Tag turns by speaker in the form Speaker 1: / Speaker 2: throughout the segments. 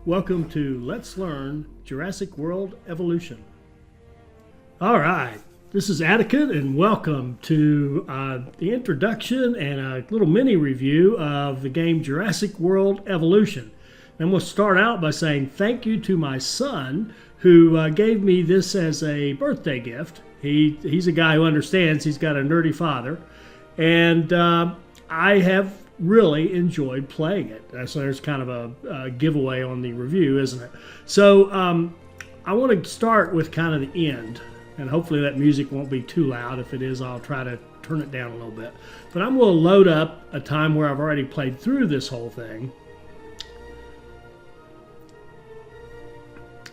Speaker 1: Welcome to Let's Learn Jurassic World Evolution. All right, this is Attica, and welcome to the introduction and a little mini review of the game Jurassic World Evolution. And we'll start out by saying thank you to my son who gave me this as a birthday gift. He's a guy who understands. He's got a nerdy father, and I have really enjoyed playing it. So there's kind of a giveaway on the review, isn't it? So I want to start with kind of the end, and hopefully that music won't be too loud. If it is, I'll try to turn it down a little bit. But I'm going to load up a time where I've already played through this whole thing.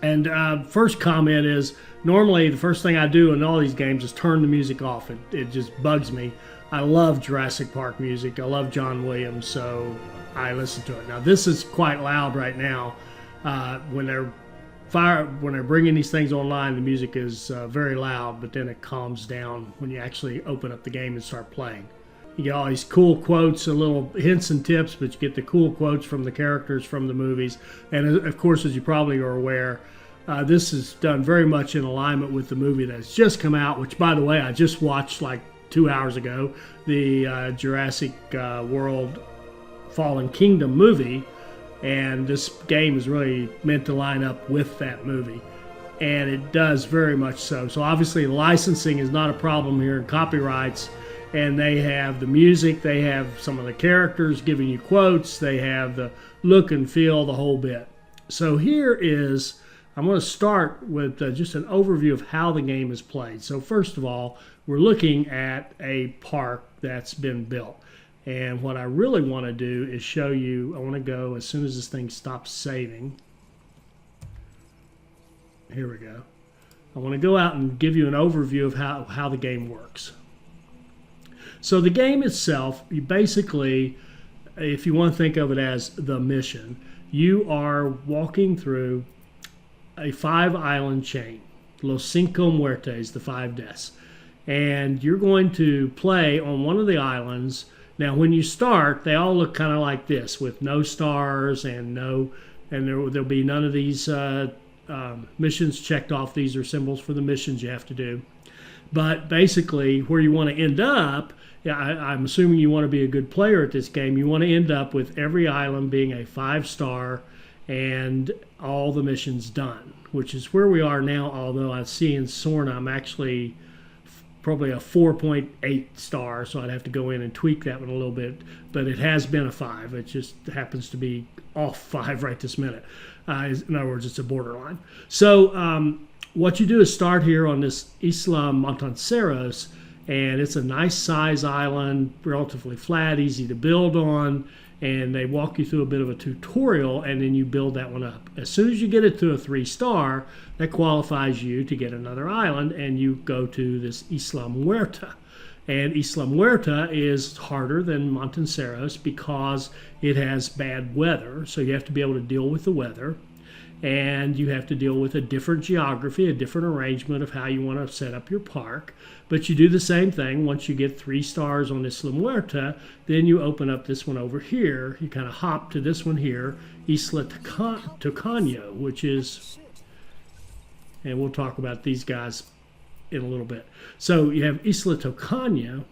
Speaker 1: And first comment is, normally the first thing I do in all these games is turn the music off. It just bugs me. I love Jurassic Park music. I love John Williams, so I listen to it. Now this is quite loud right now. When they're bringing these things online, the music is very loud, but then it calms down when you actually open up the game and start playing. You get all these cool quotes and little hints and tips, but you get the cool quotes from the characters from the movies. And of course, as you probably are aware, this is done very much in alignment with the movie that's just come out, which, by the way, I just watched like 2 hours ago, the Jurassic World Fallen Kingdom movie, and this game is really meant to line up with that movie, and it does very much so. So obviously licensing is not a problem here, in copyrights, and they have the music, they have some of the characters giving you quotes, they have the look and feel, the whole bit. So here is, I'm going to start with just an overview of how the game is played. So first of all, we're looking at a park that's been built. And what I really want to do is show you, I want to go as soon as this thing stops saving. Here we go. I want to go out and give you an overview of how the game works. So the game itself, you basically, if you want to think of it as the mission, you are walking through a 5-island chain, Los Cinco Muertes, the 5 deaths. And you're going to play on one of the islands. Now, when you start, they all look kind of like this, with no stars and there'll be none of these missions checked off. These are symbols for the missions you have to do. But basically, where you want to end up, I'm assuming you want to be a good player at this game, you want to end up with every island being a 5-star and all the missions done, which is where we are now, although I see in Sorna I'm actually probably a 4.8 star, so I'd have to go in and tweak that one a little bit, but it has been a 5. It just happens to be off 5 right this minute. In other words, it's a borderline. So what you do is start here on this Isla Montanceros, and it's a nice size island, relatively flat, easy to build on, and they walk you through a bit of a tutorial, and then you build that one up. As soon as you get it to a 3-star, that qualifies you to get another island, and you go to this Isla Muerta. And Isla Muerta is harder than Montanceros because it has bad weather, so you have to be able to deal with the weather, and you have to deal with a different geography, a different arrangement of how you want to set up your park. But you do the same thing. Once you get 3 stars on Isla Muerta, then you open up this one over here. You kind of hop to this one here, Isla Tocaño, which is, and we'll talk about these guys in a little bit. So you have Isla Tocaño,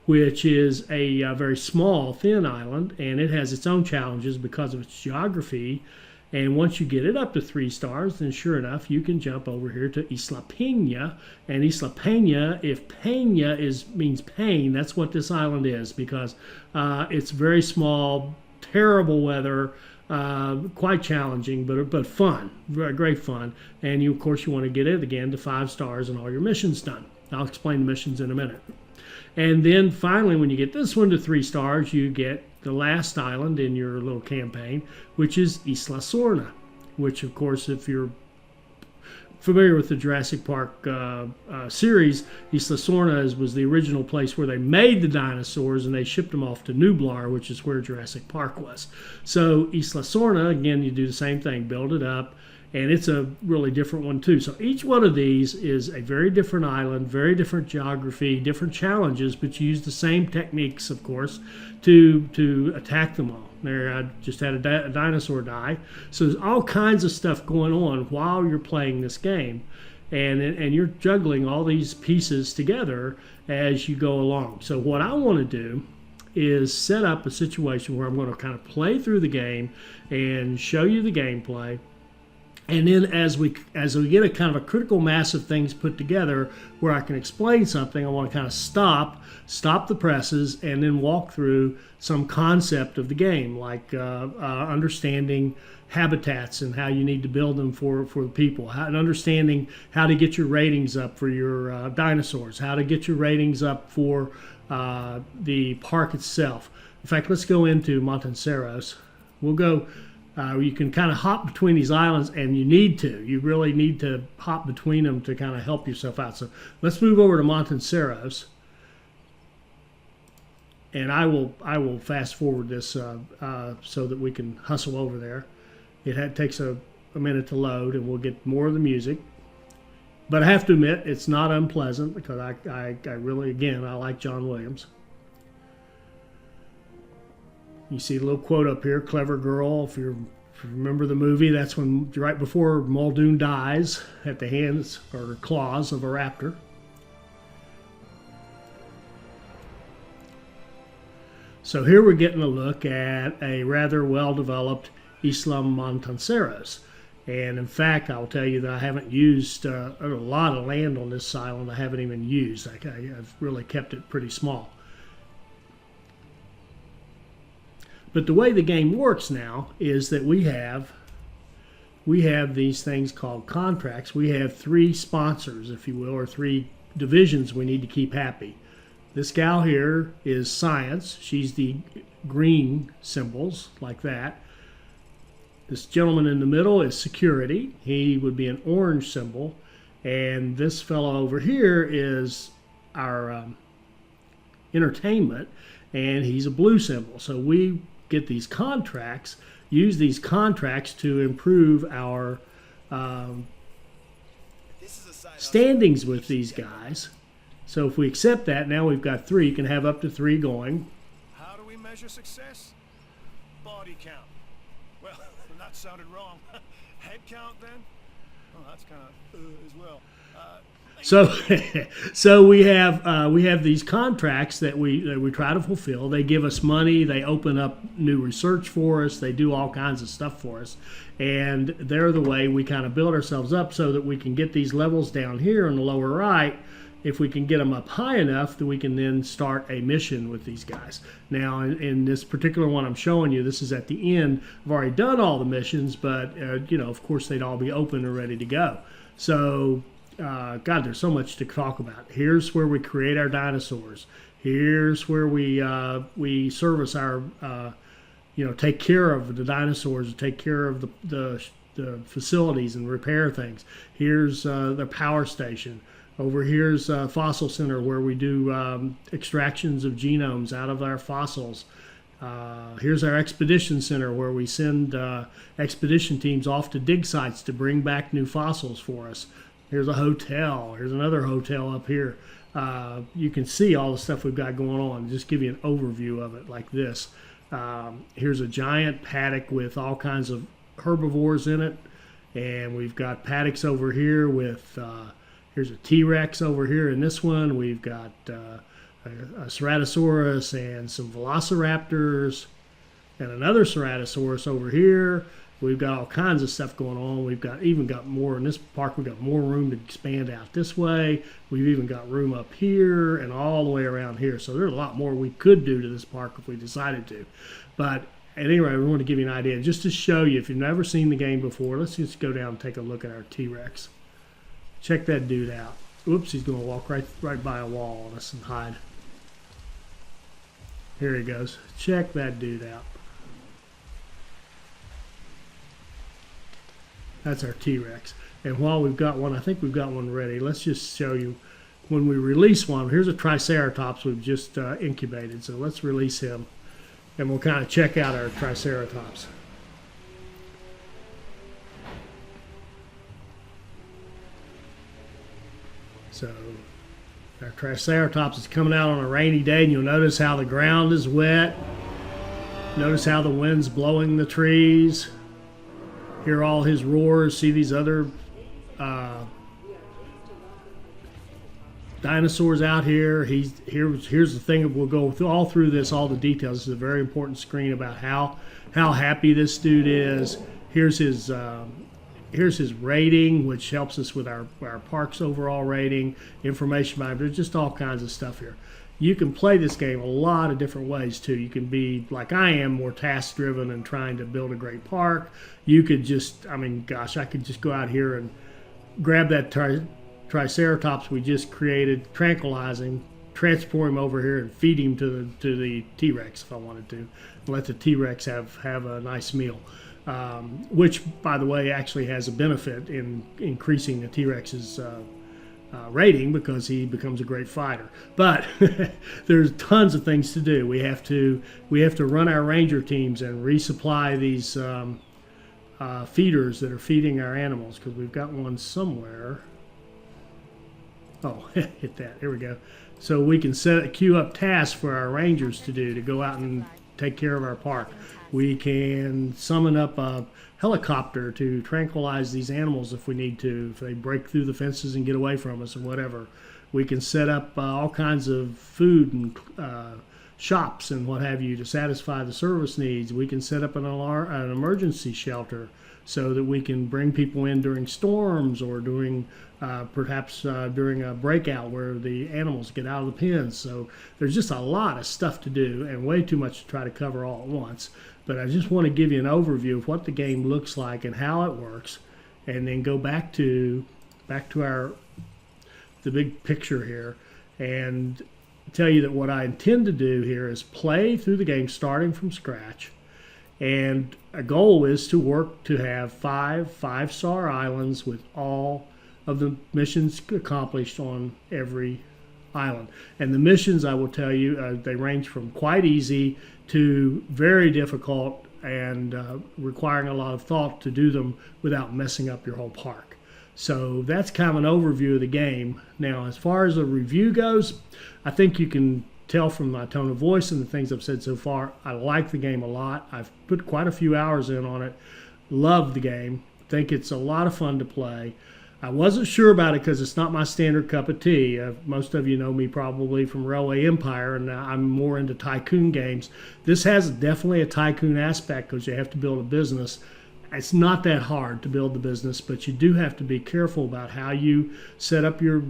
Speaker 1: which is a very small, thin island, and it has its own challenges because of its geography. And once you get it up to 3 stars, then sure enough, you can jump over here to Isla Peña. And Isla Peña, if Peña means pain, that's what this island is, because it's very small, terrible weather, quite challenging, but fun, great fun. And you, of course, you want to get it again to 5 stars and all your missions done. I'll explain the missions in a minute. And then finally, when you get this one to 3 stars, you get the last island in your little campaign, which is Isla Sorna, which, of course, if you're familiar with the Jurassic Park series, Isla Sorna was the original place where they made the dinosaurs, and they shipped them off to Nublar, which is where Jurassic Park was. So Isla Sorna, again, you do the same thing, build it up, and it's a really different one too. So each one of these is a very different island, very different geography, different challenges, but you use the same techniques, of course, to attack them all. There, I just had a dinosaur die. So there's all kinds of stuff going on while you're playing this game, and you're juggling all these pieces together as you go along. So what I want to do is set up a situation where I'm going to kind of play through the game and show you the gameplay. And then as we get a kind of a critical mass of things put together where I can explain something, I want to kind of stop the presses and then walk through some concept of the game, like understanding habitats and how you need to build them for the people, and understanding how to get your ratings up for your dinosaurs, how to get your ratings up for the park itself. In fact, let's go into Montanceros. We'll go. You can kind of hop between these islands, and you really need to hop between them to kind of help yourself out. So let's move over to Montanceros, and I will fast forward this so that we can hustle over there. It takes a minute to load, and we'll get more of the music. But I have to admit, it's not unpleasant because I really, again, I like John Williams. You see a little quote up here, clever girl. If you remember the movie, that's when right before Muldoon dies at the hands or claws of a raptor. So here we're getting a look at a rather well-developed Isla Montanceros. And in fact, I'll tell you that I haven't used a lot of land on this island. I haven't even used. I've really kept it pretty small. But the way the game works now is that we have these things called contracts. We have 3 sponsors, if you will, or 3 divisions we need to keep happy. This gal here is science. She's the green symbols, like that. This gentleman in the middle is security. He would be an orange symbol. And this fellow over here is our entertainment, and he's a blue symbol. So we get these contracts, use these contracts to improve our standings with these guys. So if we accept that, now we've got 3. You can have up to 3 going.
Speaker 2: How do we measure success? Body count. Well, that sounded wrong. Head count then? Oh, that's kind of as well.
Speaker 1: So we have these contracts that we try to fulfill. They give us money. They open up new research for us. They do all kinds of stuff for us, and they're the way we kind of build ourselves up so that we can get these levels down here in the lower right. If we can get them up high enough, that we can then start a mission with these guys. Now, in this particular one I'm showing you, this is at the end. I've already done all the missions, but of course they'd all be open and ready to go. So. God, there's so much to talk about. Here's where we create our dinosaurs. Here's where we service our, take care of the dinosaurs, take care of the facilities and repair things. Here's the power station. Over here's Fossil Center, where we do extractions of genomes out of our fossils. Here's our expedition center, where we send expedition teams off to dig sites to bring back new fossils for us. Here's a hotel. Here's another hotel up here. You can see all the stuff we've got going on. Just give you an overview of it like this. Here's a giant paddock with all kinds of herbivores in it. And we've got paddocks over here with, here's a T-Rex over here in this one. We've got a Ceratosaurus and some Velociraptors and another Ceratosaurus over here. We've got all kinds of stuff going on. We've even got more in this park. We've got more room to expand out this way. We've even got room up here and all the way around here. So there's a lot more we could do to this park if we decided to. But anyway, we want to give you an idea. Just to show you, if you've never seen the game before, let's just go down and take a look at our T-Rex. Check that dude out. Oops, he's going to walk right by a wall on us and hide. Here he goes. Check that dude out. That's our T-Rex. And while we've got one, I think we've got one ready. Let's just show you when we release one. Here's a Triceratops we've just incubated. So let's release him. And we'll kind of check out our Triceratops. So our Triceratops is coming out on a rainy day, and you'll notice how the ground is wet. Notice how the wind's blowing the trees. Hear all his roars. See these other dinosaurs out here. Here's the thing. We'll go all through this, all the details. This is a very important screen about how happy this dude is. Here's his rating, which helps us with our park's overall rating, information about it. There's just all kinds of stuff here. You can play this game a lot of different ways too. You can be like I am, more task driven and trying to build a great park. You could just, I mean, gosh, I could just go out here and grab that Triceratops we just created, tranquilize him, transport him over here, and feed him to the T-Rex if I wanted to, and let the T-Rex have a nice meal. Which, by the way, actually has a benefit in increasing the T-Rex's rating because he becomes a great fighter. But there's tons of things to do. We have to run our ranger teams and resupply these feeders that are feeding our animals, because we've got one somewhere. Oh, hit that. Here we go. So we can queue up tasks for our rangers to do, to go out and take care of our park. We can summon up a helicopter to tranquilize these animals if we need to, if they break through the fences and get away from us or whatever. We can set up all kinds of food and shops and what have you to satisfy the service needs. We can set up an emergency shelter so that we can bring people in during storms or during perhaps during a breakout where the animals get out of the pens. So there's just a lot of stuff to do and way too much to try to cover all at once. But I just want to give you an overview of what the game looks like and how it works, and then go back to the big picture here and tell you that what I intend to do here is play through the game starting from scratch. And a goal is to work to have 5-star islands with all of the missions accomplished on every island. And the missions, I will tell you, they range from quite easy to very difficult and requiring a lot of thought to do them without messing up your whole park. So that's kind of an overview of the game. Now, as far as the review goes, I think you can tell from my tone of voice and the things I've said so far, I like the game a lot. I've put quite a few hours in on it. Love the game. Think it's a lot of fun to play. I wasn't sure about it because it's not my standard cup of tea. Most of you know me probably from Railway Empire, and I'm more into tycoon games. This has definitely a tycoon aspect because you have to build a business. It's not that hard to build the business, but you do have to be careful about how you set up your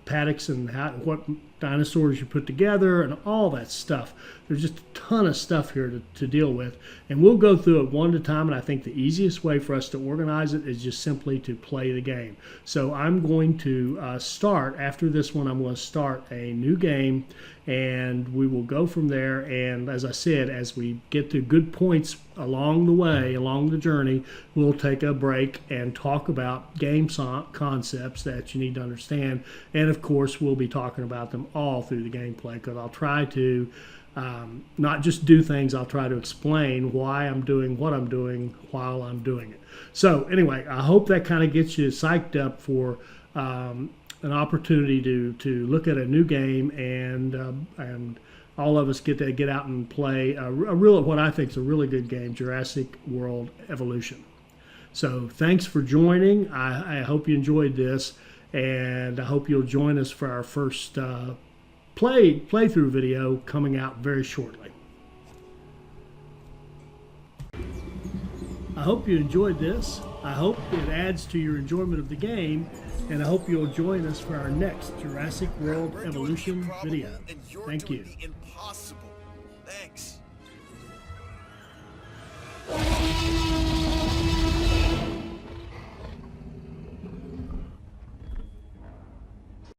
Speaker 1: paddocks and what dinosaurs you put together and all that stuff. There's just a ton of stuff here to deal with, and we'll go through it one at a time, and I think the easiest way for us to organize it is just simply to play the game. So I'm going to start, after this one, I'm going to start a new game, and we will go from there. And as I said, as we get to good points along the way, along the journey, we'll take a break and talk about game concepts that you need to understand. And of course, we'll be talking about them all through the gameplay, because I'll try to not just do things, I'll try to explain why I'm doing what I'm doing while I'm doing it. So anyway, I hope that kind of gets you psyched up for an opportunity to look at a new game, and all of us get to get out and play what I think is a really good game, Jurassic World Evolution. So thanks for joining. I hope you enjoyed this, and I hope you'll join us for our first playthrough video coming out very shortly. I hope you enjoyed this. I hope it adds to your enjoyment of the game, and I hope you'll join us for our next Jurassic World Evolution video. Thank you.
Speaker 2: Impossible. Thanks.